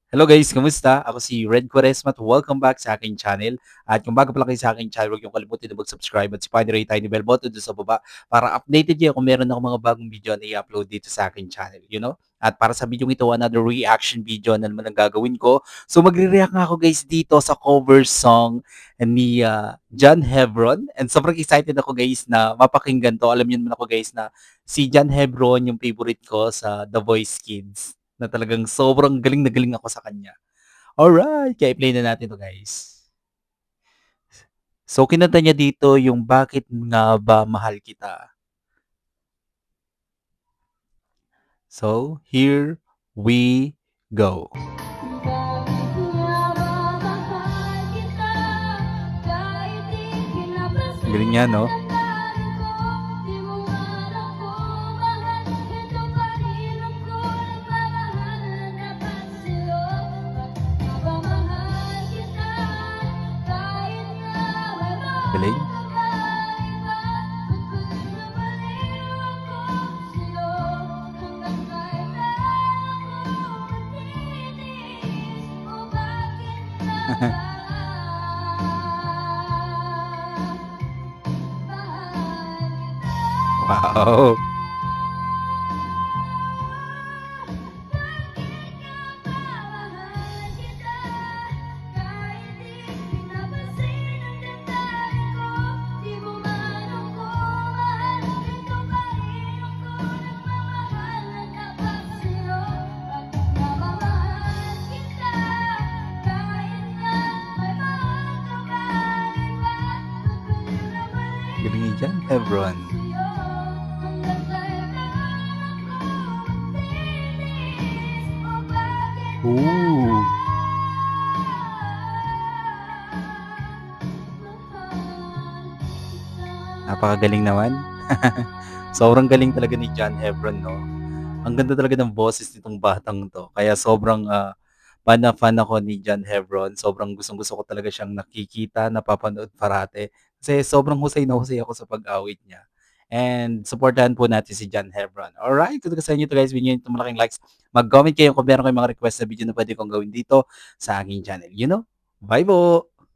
Hello guys, kamusta? Ako si Red Quaresma at welcome back sa aking channel. At kung bago pa lang kayo sa aking channel, huwag niyong kalimutan na mag-subscribe at si tiny bell button doon sa baba para updated kayo kung meron ako mga bagong video na i-upload dito sa aking channel, you know? At para sa video ito, another reaction video na naman ang gagawin ko. So magre-react nga ako guys dito sa cover song ni John Hebron. And sobrang excited ako guys na mapakinggan to. Alam niyo naman ako guys na si John Hebron yung favorite ko sa The Voice Kids na talagang sobrang galing na galing ako sa kanya. Alright, kaya i-play na natin 'to, guys. So, kinanta niya dito yung Bakit Nga Ba Mahal Kita. So, here we go. Galing niya, no? Galing. Wow. Galing ni John Hebron. Ooh. Napakagaling naman. Sobrang galing talaga ni John Hebron, no? Ang ganda talaga ng boses nitong batang 'to. Kaya sobrang, fan na fan ako ni John Hebron. Sobrang gustong-gusto ko talaga siyang nakikita, napapanood parate. Kasi sobrang husay na husay ako sa pag-awit niya. And supportahan po natin si John Hebron. Alright, kung sa inyo 'to guys, bigyan niyo ito malaking likes. Mag-comment kayo kung meron kayong mga request na video na pwede kong gawin dito sa aking channel. You know? Bye po!